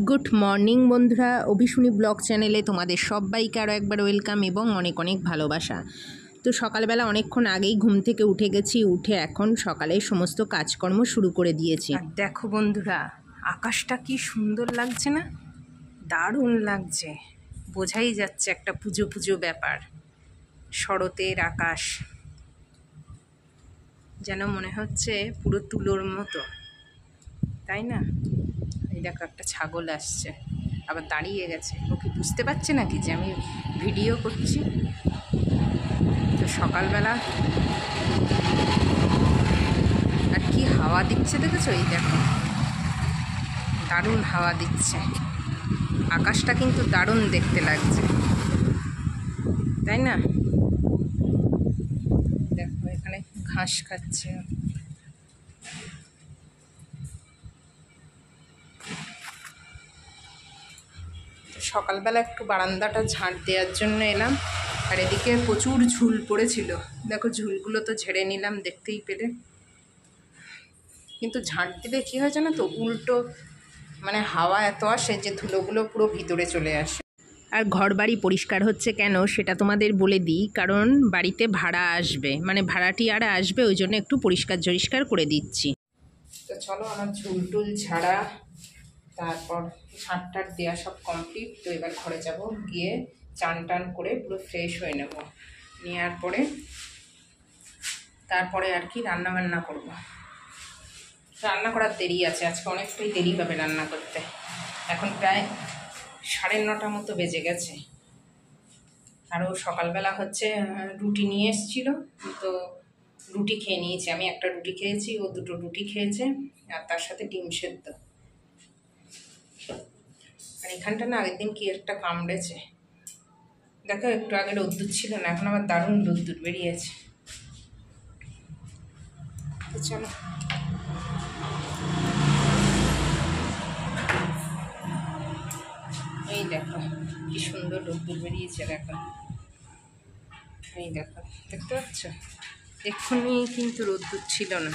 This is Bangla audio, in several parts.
গুড মর্নিং বন্ধুরা, অভিশুনি ব্লগ চ্যানেলে তোমাদের সবাইকে আরও একবার ওয়েলকাম এবং অনেক অনেক ভালোবাসা। তো সকালবেলা অনেকক্ষণ আগেই ঘুম থেকে উঠে গেছি, উঠে এখন সকালে সমস্ত কাজকর্ম শুরু করে দিয়েছি। আর দেখো বন্ধুরা, আকাশটা কি সুন্দর লাগছে না? দারুণ লাগছে, বোঝাই যাচ্ছে একটা পুজো পুজো ব্যাপার। শরতের আকাশ যেন মনে হচ্ছে পুরো তুলোর মতো, তাই না? এই দেখো একটা ছাগল আসছে, আবার দাঁড়িয়ে গেছে। ও কি বুঝতে পারছে নাকি যে আমি ভিডিও করছি? তো সকালবেলা আর কি হাওয়া দিচ্ছে দেখেছো? এই দেখো, দারুণ হাওয়া দিচ্ছে। আকাশটা কিন্তু দারুণ দেখতে লাগছে, তাই না? দেখো এখানে ঘাস খাচ্ছে। সকালবেলা একটু বারান্দাটা ঝাঁট দেওয়ার জন্য এলাম, আর এদিকে প্রচুর ঝুল পড়েছিল। দেখো ঝুলগুলো তো ঝেড়ে নিলাম দেখতেই পেলে, কিন্তু ঝাঁট দিলে কী হয় জানো তো, উল্টো মানে হাওয়া এত আসে যে ধুলোগুলো পুরো ভিতরে চলে আসে। আর ঘর বাড়ি পরিষ্কার হচ্ছে কেন সেটা তোমাদের বলে দিই, কারণ বাড়িতে ভাড়া আসবে, মানে ভাড়াটিয়ারা আসবে, ওই জন্য একটু পরিষ্কার করে দিচ্ছি। তো চলো, আমার ঝুল টুল ঝাড়া, তারপর ঝাঁট দেওয়া সব কমপ্লিট। তো এবার ঘরে যাব, গিয়ে চান টান করে পুরো ফ্রেশ হয়ে নেব। নেওয়ার পরে তারপরে আর কি রান্নাবান্না করব। রান্না করার দেরি আছে, আজকে অনেকটাই দেরি হবে রান্না করতে। এখন প্রায় 9:30 মতো বেজে গেছে। আরও সকালবেলা হচ্ছে রুটি নিয়ে এসেছিল, তো রুটি খেয়ে নিয়েছি। আমি একটা রুটি খেয়েছি, ও দুটো রুটি খেয়েছে, আর তার সাথে ডিম সেদ্ধ। আর এখানটা না আগের দিন কি একটা কামড়েছে, দেখো একটু আগে রোদ্দুর ছিল না, এখন আবার দারুণ রোদ্দুর বেরিয়েছে। তো চলো, এই দেখো কি সুন্দর রোদ্দুর বেরিয়েছে, দেখো এই দেখো, দেখতে পাচ্ছ? এক্ষুনি কিন্তু রোদ্দুর ছিল না,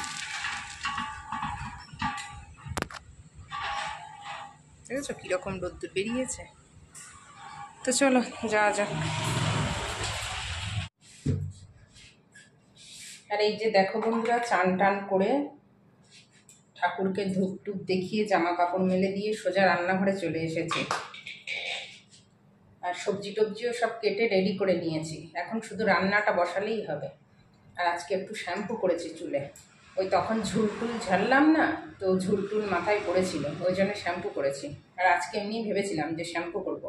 দেখেছো কীরকম রোদ্দুর বেরিয়েছে? তো চলো যাওয়া যাক। আর এই যে দেখো বন্ধুরা, চান টান করে ঠাকুরকে ধূপ টুপ দেখিয়ে জামা কাপড় মেলে দিয়ে সোজা রান্নাঘরে চলে এসেছি। আর সবজি টবজিও সব কেটে রেডি করে নিয়েছি, এখন শুধু রান্নাটা বসালেই হবে। আর আজকে একটু শ্যাম্পু করেছি চুলে, ওই তখন ঝুলটুল ঝাড়লাম না, তো ঝুলটুল মাথায় পড়েছিল, ওই জন্য শ্যাম্পু করেছি। আর আজকে এমনি ভেবেছিলাম যে শ্যাম্পু করব।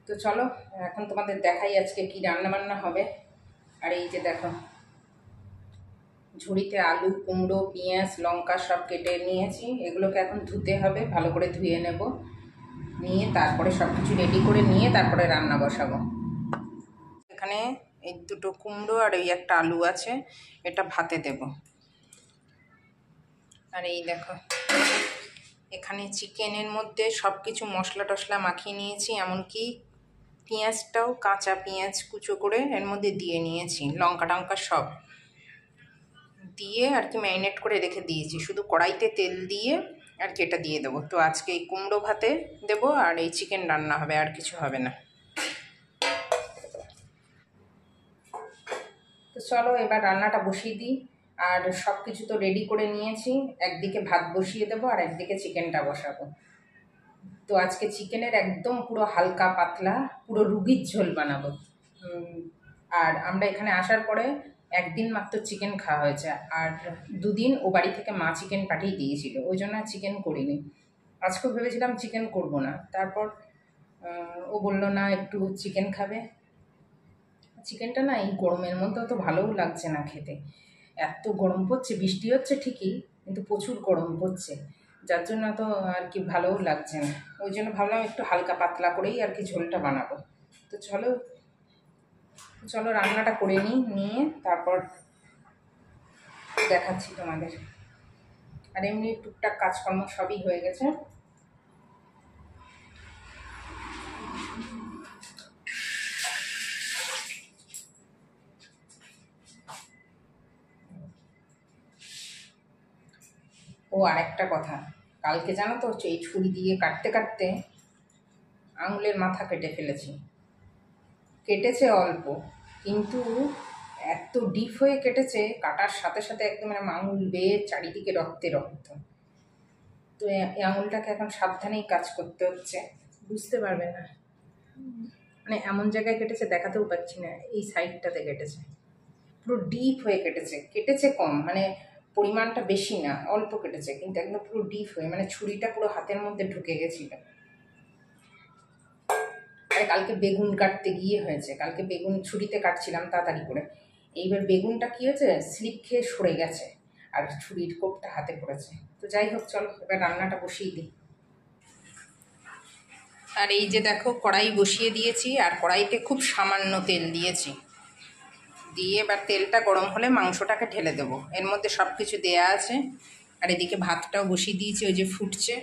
তো চলো এখন তোমাদের দেখাই আজকে কি রান্না বান্না হবে। আর এই যে দেখো, ঝুড়িতে আলু, কুমড়ো, পেঁয়াজ, লঙ্কা সব কেটে নিয়েছি। এগুলোকে এখন ধুতে হবে, ভালো করে ধুয়ে নেব, নিয়ে তারপরে সব কিছু রেডি করে নিয়ে তারপরে রান্না বসাবো। এখানে এই দুটো কুমড়ো আর এই একটা আলু আছে, এটা ভাতে দেব। আর এই দেখো, এখানে চিকেনের মধ্যে সব কিছু মশলা টশলা মাখিয়ে নিয়েছি, এমনকি পেঁয়াজটাও কাঁচা পেঁয়াজ কুচো করে এর মধ্যে দিয়ে নিয়েছি, লঙ্কা টঙ্কা সব দিয়ে আর কি ম্যারিনেট করে রেখে দিয়েছি। শুধু কড়াইতে তেল দিয়ে আর কি এটা দিয়ে দেবো। তো আজকে এই কুমড়ো ভাতে দেবো, আর এই চিকেন রান্না হবে, আর কিছু হবে না। তো চলো এবার রান্নাটা বসিয়ে দিই। আর সব কিছু তো রেডি করে নিয়েছি, একদিকে ভাত বসিয়ে দেবো আর একদিকে চিকেনটা বসাবো। তো আজকে চিকেনের একদম পুরো হালকা পাতলা, পুরো রুগীর ঝোল বানাবো। আর আমরা এখানে আসার পরে একদিন মাত্র চিকেন খাওয়া হয়েছে, আর দুদিন ও বাড়ি থেকে মা চিকেন পাঠিয়ে দিয়েছিল, ওই জন্য আর চিকেন করিনি। আজকেও ভেবেছিলাম চিকেন করব না, তারপর ও বললো না একটু চিকেন খাবে। চিকেনটা না এই গরমের মধ্যে তো ভালোও লাগছে না খেতে, এত গরম পড়ছে, বৃষ্টি হচ্ছে ঠিকই কিন্তু প্রচুর গরম পড়ছে, যার জন্য তো আর কি ভালোও লাগছে না। ওই জন্য ভাবলাম একটু হালকা পাতলা করেই আর কি ঝোলটা বানাবো। তো চলো চলো রান্নাটা করে নিয়ে তারপর দেখাচ্ছি তোমাদের। আর এমনি টুকটাক কাজকর্ম সবই হয়ে গেছে। ও আরেকটা কথা, কালকে জানো তো এই ছুরি দিয়ে কাটতে কাটতে আঙুলের মাথা কেটে ফেলেছি। কেটেছে অল্প, কিন্তু এত ডিপ হয়ে কেটেছে, কাটার সাথে সাথে একদম মানে আঙুল বেয়ে চারিদিকে রক্তে রক্ত। তো এই আঙুলটাকে এখন সাবধানেই কাজ করতে হচ্ছে, বুঝতে পারবে না, মানে এমন জায়গায় কেটেছে দেখাতেও পাচ্ছি না। এই সাইডটাতে কেটেছে, পুরো ডিপ হয়ে কেটেছে। কেটেছে কম, মানে পরিমাণটা বেশি না, অল্প কেটেছে, কিন্তু একদম পুরো ডিপ হয়ে, মানে ছুরিটা পুরো হাতের মধ্যে ঢুকে গেছিল। আরে কালকে বেগুন কাটতে গিয়ে হয়েছে, কালকে বেগুন ছুরিতে কাটছিলাম তাড়াতাড়ি করে। এইবার বেগুনটা কি হয়েছে, স্লিপ খেয়ে সরে গেছে আর ছুরির কোপটা হাতে পড়েছে। তো যাই হোক, চলো এবার রান্নাটা বসিয়ে দিই। আর এই যে দেখো, কড়াই বসিয়ে দিয়েছি, আর কড়াইতে খুব সামান্য তেল দিয়েছি। দিয়ে এবার তেলটা গরম হলে মাংসটাকে ঢেলে দেবো। এর মধ্যে সব কিছু দেয়া আছে। আর এদিকে ভাতটাও বসিয়ে দিয়েছি, ওই যে ফুটছে।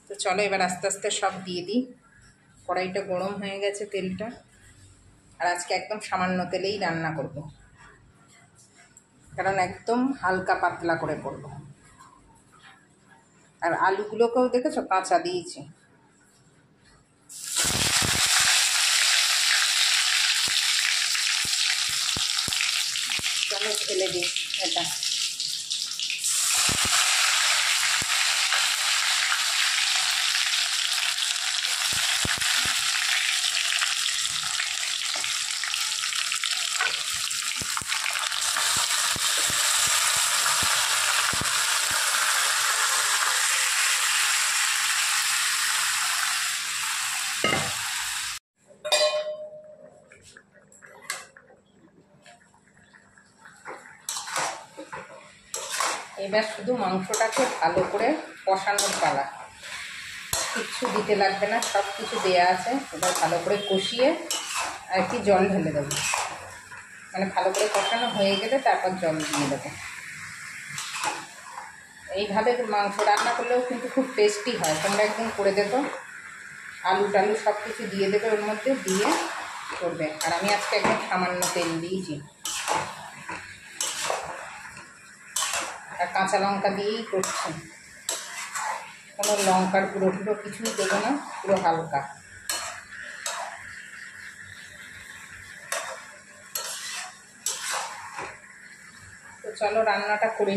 তো চলো এবার আস্তে আস্তে সব দিয়ে দিই। কড়াইটা গরম হয়ে গেছে, তেলটা। আর আজকে একদম সামান্য তেলেই রান্না করব, কারণ একদম হালকা পাতলা করে করব। আর আলুগুলোকেও দেখেছো কাঁচা দিয়েছি। চলো ঢেলে দিই এটা। এবার শুধু মাংসটাকে ভালো করে কষানোর পালা, কিচ্ছু দিতে লাগবে না, সব কিছু দেওয়া আছে। এবার ভালো করে কষিয়ে আর কি জল ঢেলে দেবো, মানে ভালো করে কষানো হয়ে গেলে তারপর জল দিয়ে দেবো। এইভাবে মাংস রান্না করলেও কিন্তু খুব টেস্টি হয়, তোমরা একদিন করে দেবো। আলু টালু সব কিছু দিয়ে দেবে ওর মধ্যে, দিয়ে করবে। আর আমি আজকে একদম সামান্য তেল দিয়েছি, আর কাঁচা লঙ্কা দিয়েই করছি। কোনো লঙ্কার গুঁড়ো টুড়ো কিছুই দেবো না, পুরো হালকা। তো চলো রান্নাটা করে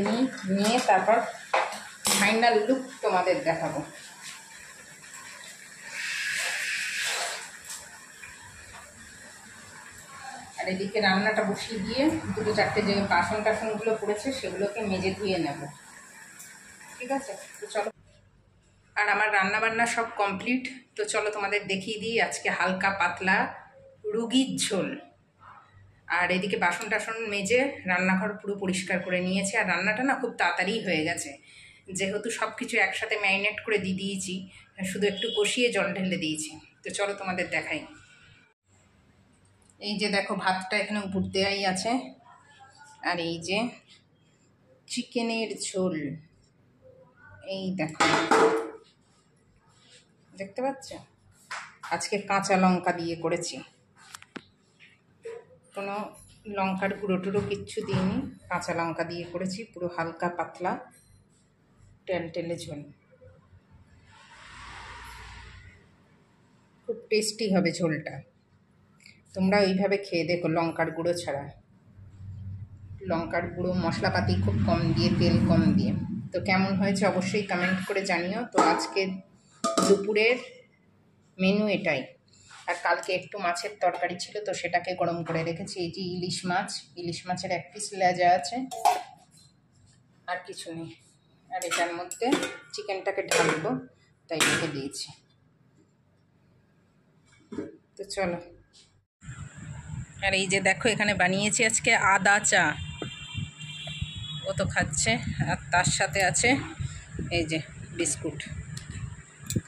নিয়ে তারপর ফাইনাল লুক তোমাদের দেখাবো। আর এদিকে রান্নাটা বসিয়ে দিয়ে দুটো চারটে যে বাসন টাসনগুলো পড়েছে সেগুলোকে মেজে ধুয়ে নেব, ঠিক আছে? তো চলো। আর আমার রান্না বান্না সব কমপ্লিট। তো চলো তোমাদের দেখিয়ে দিই আজকে হালকা পাতলা রুগীর ঝোল। আর এদিকে বাসন টাসন মেজে রান্নাঘর পুরো পরিষ্কার করে নিয়েছি। আর রান্নাটা না খুব তাড়াতাড়ি হয়ে গেছে, যেহেতু সব কিছু একসাথে ম্যারিনেট করে দিয়ে দিয়েছি, শুধু একটু কষিয়ে জল ঢেলে দিয়েছি। তো চলো তোমাদের দেখাই। এই যে দেখো, ভাতটা এখানে উপর দেওয়াই আছে। আর এই যে চিকেনের ঝোল, এই দেখো, দেখতে পাচ্ছ? আজকে কাঁচা লঙ্কা দিয়ে করেছি, কোনো লঙ্কার গুঁড়ো টুড়ো কিচ্ছু দিইনি, কাঁচা লঙ্কা দিয়ে করেছি। পুরো হালকা পাতলা টেলটেলে ঝোল, খুব টেস্টি হবে ঝোলটা। তোমরা এইভাবে খেয়ে দেখো, লঙ্কার গুঁড়ো ছাড়া। লঙ্কার গুঁড়ো মশলাপাতি খুব কম দিয়ে, তেল কম দিয়ে। তো কেমন হয়েছে অবশ্যই কমেন্ট করে জানিও। তো আজকে দুপুরের মেনু এটাই। আর কালকে একটু মাছের তরকারি ছিল, তো সেটাকে গরম করে রেখেছি। এই যে ইলিশ মাছের এক পিস লেজা আছে, আর কিছু নেই। আর এটার মধ্যে চিকেনটাকে ঢালবো, তাই রেখে দিয়েছি। তো চলো। আর এই যে দেখো, এখানে বানিয়েছি আজকে আদা চা, ও তো খাচ্ছে। আর তার সাথে আছে এই যে বিস্কুট,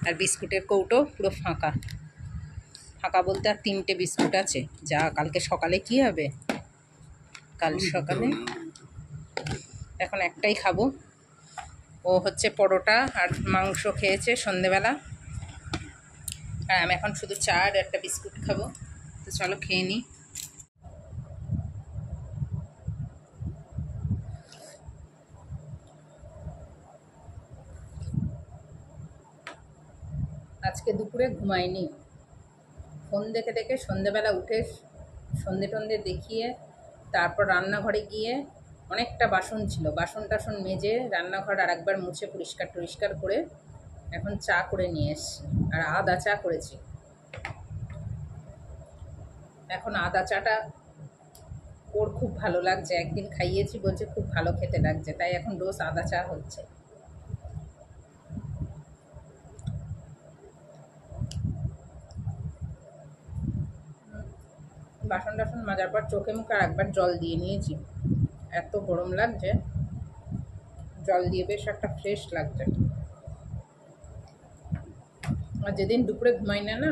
আর বিস্কুটের কৌটো পুরো ফাঁকা। ফাঁকা বলতে আর 3টে বিস্কুট আছে। যা কালকে সকালে কি হবে, কাল সকালে এখন একটাই খাবো। ও হচ্ছে পরোটা আর মাংস খেয়েছে সন্ধেবেলা, আর আমি এখন শুধু চা আর একটা বিস্কুট খাবো। তো চলো খেয়ে নিই। আজকে দুপুরে ঘুমাইনি, ফোন দেখে দেখে সন্ধেবেলা উঠে সন্ধে টন্ধে দেখিয়ে তারপর রান্নাঘরে গিয়ে অনেকটা বাসন ছিল, বাসন টাসন মেজে রান্নাঘর আর একবার মুছে পরিষ্কার টরিষ্কার করে এখন চা করে নিয়ে এসছি। আর আদা চা করেছি। এখন আদা চাটা ওর খুব ভালো লাগছে, একদিন খাইয়েছি বলছে খুব ভালো খেতে লাগছে, তাই এখন রোজ আদা চা হচ্ছে। বাসন টাসন মাজার পর চোখে মুখে আর একবার জল দিয়ে নিয়েছি, এত গরম লাগছে, জল দিয়ে বেশ একটা ফ্রেশ লাগছে। আর যেদিন দুপুরে ঘুমাই না না,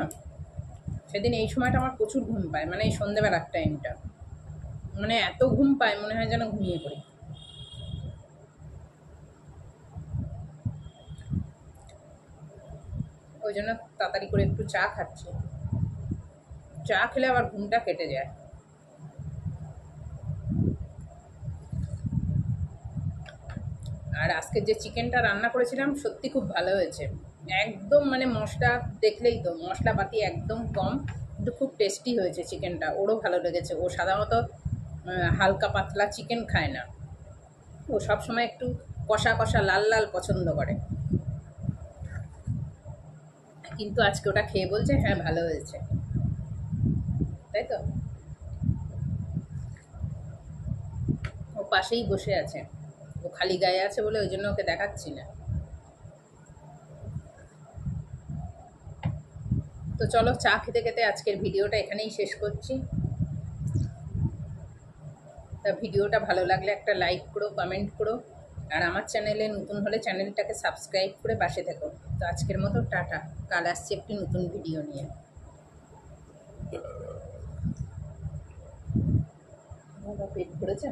সেদিন এই সময়টা আমার প্রচুর ঘুম পায়, মানে এই সন্ধ্যেবেলার টাইমটা, মানে এত ঘুম পায় মনে হয় যেন ঘুমিয়ে পড়ি। ওই জন্য তাড়াতাড়ি করে একটু চা খাচ্ছি, চা খেলে আবার ঘুমটা কেটে যায়। আর আজকে যে চিকেনটা রান্না করেছিলাম সত্যি খুব ভালো হয়েছে, একদম মানে মশলা দেখলেই তো মশলাপাতি একদম কম, কিন্তু খুব টেস্টি হয়েছে চিকেনটা। ওরও ভালো লেগেছে, ও সাধারণত হালকা পাতলা চিকেন খায় না, ও সবসময় একটু কষা কষা লাল লাল পছন্দ করে, কিন্তু আজকে ওটা খেয়ে বলছে হ্যাঁ ভালো হয়েছে, তাই তো। ও পাশেই বসে আছে, ও খালি গায়ে আছে বলে ওই জন্য ওকে দেখাচ্ছি না। তো চলো, চা খেতে খেতে আজকের ভিডিওটা এখানেই শেষ করছি। তা ভিডিওটা ভালো লাগলে একটা লাইক করো, কমেন্ট করো, আর আমার চ্যানেলে নতুন হলে চ্যানেলটাকে সাবস্ক্রাইব করে পাশে থেকো। তো আজকের মতো টাটা, কাল আসছি একটি নতুন ভিডিও নিয়ে। বাবা পেট ভরেছে।